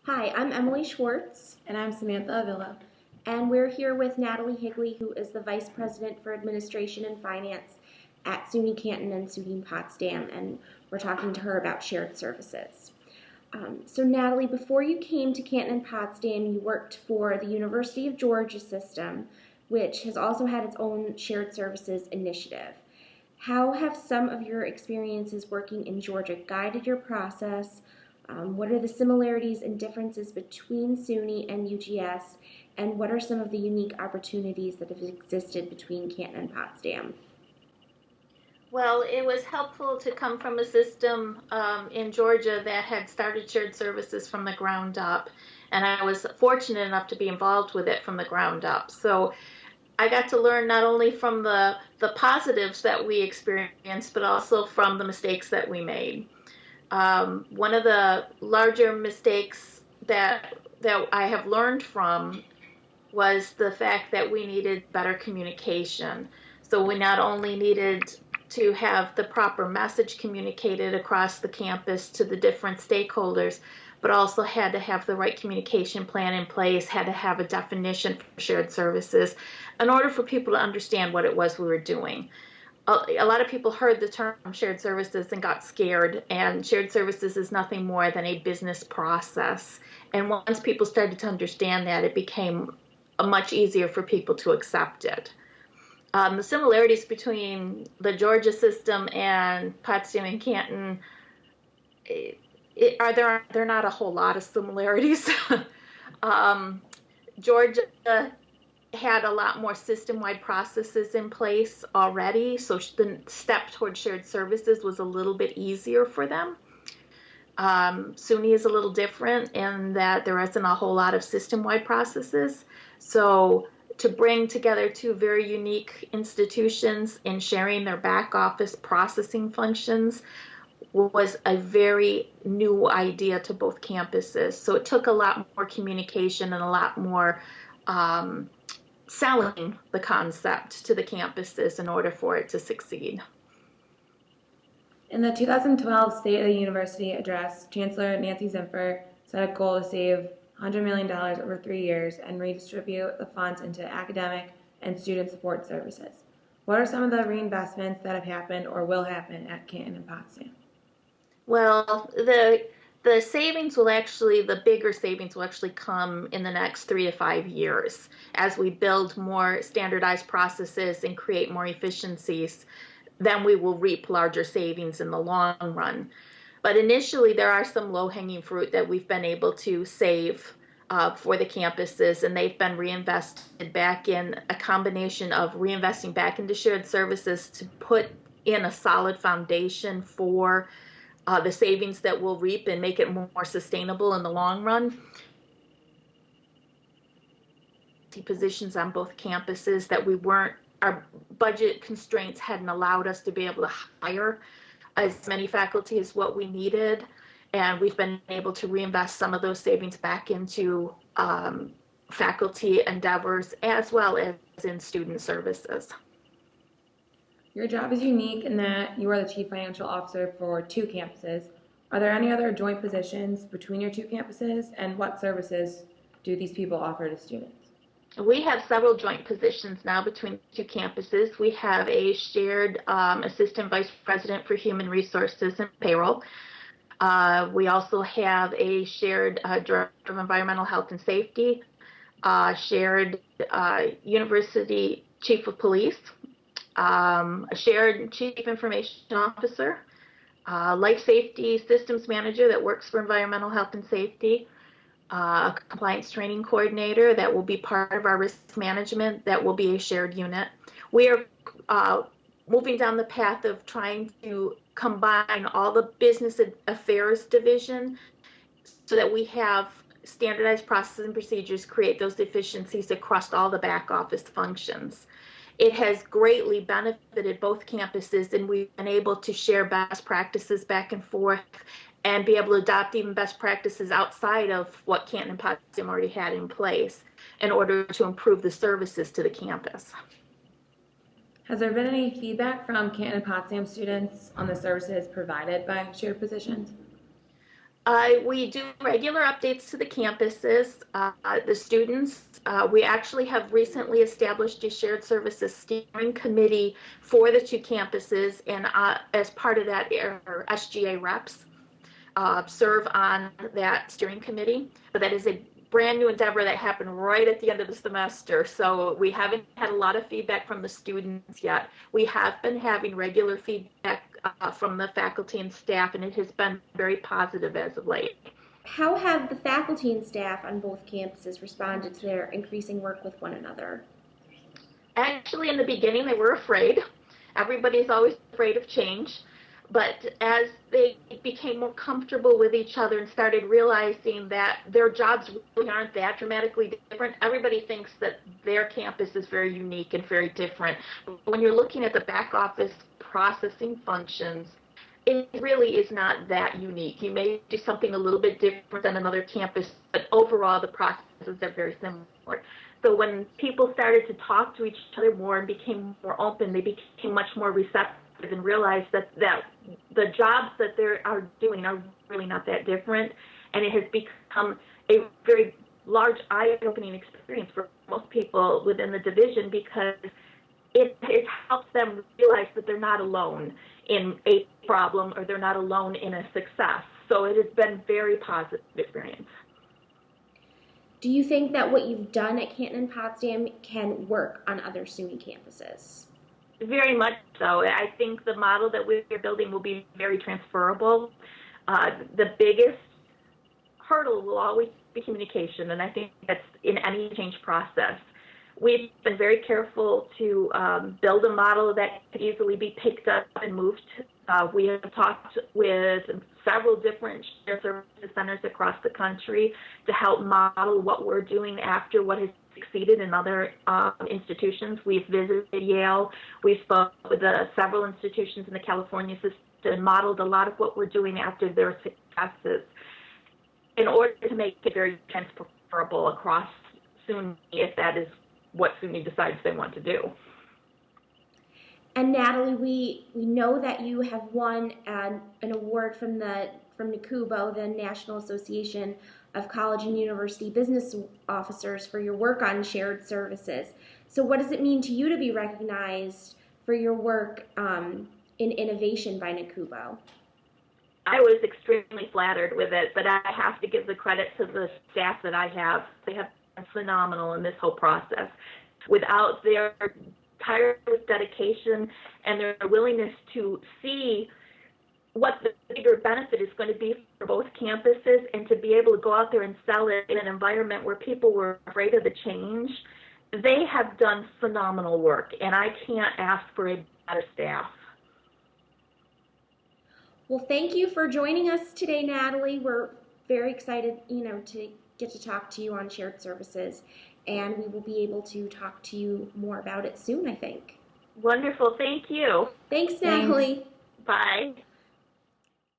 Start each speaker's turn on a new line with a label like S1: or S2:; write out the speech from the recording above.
S1: Hi, I'm Emily Schwartz,
S2: And I'm Samantha Avila.
S1: and we're here with Natalie Higley, who is the Vice President for Administration and Finance at SUNY Canton and SUNY Potsdam, and we're talking to her about shared services. So, Natalie, before you came to Canton and Potsdam, you worked for the University of Georgia system, which has also had its own shared services initiative. How have some of your experiences working in Georgia guided your process? What are the similarities and differences between SUNY and UGS? And what are some of the unique opportunities that have existed between Canton and Potsdam?
S3: Well, it was helpful to come from a system in Georgia that had started shared services from the ground up. And I was fortunate enough to be involved with it from the ground up. So I got to learn not only from the positives that we experienced, but also from the mistakes that we made. One of the larger mistakes that I have learned from was the fact that we needed better communication. So we not only needed to have the proper message communicated across the campus to the different stakeholders, but also had to have the right communication plan in place, had to have a definition for shared services in order for people to understand what it was we were doing. A lot of people heard the term shared services and got scared, and shared services is nothing more than a business process. And once people started to understand that, it became much easier for people to accept it. The similarities between the Georgia system and Potsdam and Canton they're not a whole lot of similarities. um, Georgia had a lot more system-wide processes in place already, so the step towards shared services was a little bit easier for them. SUNY is a little different in that there isn't a whole lot of system-wide processes. So to bring together two very unique institutions in sharing their back office processing functions was a very new idea to both campuses. So it took a lot more communication and a lot more selling the concept to the campuses in order for it to succeed.
S2: In the 2012 State of the University address, Chancellor Nancy Zimpher set a goal to save $100 million over 3 years and redistribute the funds into academic and student support services. What are some of the reinvestments that have happened or will happen at Canton and Potsdam?
S3: Well, the savings will actually, the bigger savings will actually come in the next 3 to 5 years as we build more standardized processes and create more efficiencies. Then we will reap larger savings in the long run. But initially, there are some low-hanging fruit that we've been able to save for the campuses, and they've been reinvested back in a combination of reinvesting back into shared services to put in a solid foundation for the savings that we'll reap and make it more sustainable in the long run. Positions on both campuses that our budget constraints hadn't allowed us to be able to hire as many faculty as what we needed. And we've been able to reinvest some of those savings back into faculty endeavors as well as in student services.
S2: Your job is unique in that you are the Chief Financial Officer for 2 campuses. Are there any other joint positions between your 2 campuses, and what services do these people offer to students?
S3: We have several joint positions now between 2 campuses. We have a shared Assistant Vice President for Human Resources and Payroll. We also have a shared Director of Environmental Health and Safety, shared University Chief of Police, a shared Chief Information Officer, Life Safety Systems Manager that works for Environmental Health and Safety, a compliance training coordinator that will be part of our risk management that will be a shared unit. We are moving down the path of trying to combine all the business affairs division so that we have standardized processes and procedures, create those efficiencies across all the back office functions. It has greatly benefited both campuses, and we've been able to share best practices back and forth and be able to adopt even best practices outside of what Canton and Potsdam already had in place in order to improve the services to the campus.
S2: Has there been any feedback from Canton and Potsdam students on the services provided by shared positions?
S3: We do regular updates to the campuses, the students. We actually have recently established a shared services steering committee for the two campuses, and as part of that, our SGA reps serve on that steering committee. But that is a brand new endeavor that happened right at the end of the semester. So we haven't had a lot of feedback from the students yet. We have been having regular feedback from the faculty and staff, and it has been very positive as of late.
S1: How have the faculty and staff on both campuses responded to their increasing work with one another?
S3: Actually, in the beginning, they were afraid. Everybody's always afraid of change. But as they became more comfortable with each other and started realizing that their jobs really aren't that dramatically different, everybody thinks that their campus is very unique and very different. When you're looking at the back office processing functions, it really is not that unique. You may do something a little bit different than another campus, but overall the processes are very similar. So when people started to talk to each other more and became more open, they became much more receptive and realized that the jobs that they are doing are really not that different, and it has become a very large eye-opening experience for most people within the division, because it helps them realize that they're not alone in a problem or they're not alone in a success. So it has been a very positive experience.
S1: Do you think that what you've done at Canton and Potsdam can work on other SUNY campuses?
S3: Very much so. I think the model that we're building will be very transferable. The biggest hurdle will always be communication, and I think that's in any change process. We've been very careful to build a model that could easily be picked up and moved. We have talked with several different shared services centers across the country to help model what we're doing after what has succeeded in other institutions. We've visited Yale. We've spoken with several institutions in the California system and modeled a lot of what we're doing after their successes in order to make it very transferable across SUNY, if that is what SUNY decides they want to do.
S1: And Natalie, we know that you have won an award from NACUBO, the National Association of College and University Business Officers, for your work on shared services. So what does it mean to you to be recognized for your work in innovation by NACUBO?
S3: I was extremely flattered with it, but I have to give the credit to the staff that I have. They have been phenomenal in this whole process. Without their tireless dedication and their willingness to see what the bigger benefit is going to be for both campuses, and to be able to go out there and sell it in an environment where people were afraid of the change, they have done phenomenal work, and I can't ask for a better staff.
S1: Well, thank you for joining us today, Natalie. We're very excited, to get to talk to you on shared services, and we will be able to talk to you more about it soon, I think.
S3: Wonderful. Thank you.
S1: Thanks, Natalie.
S3: Bye.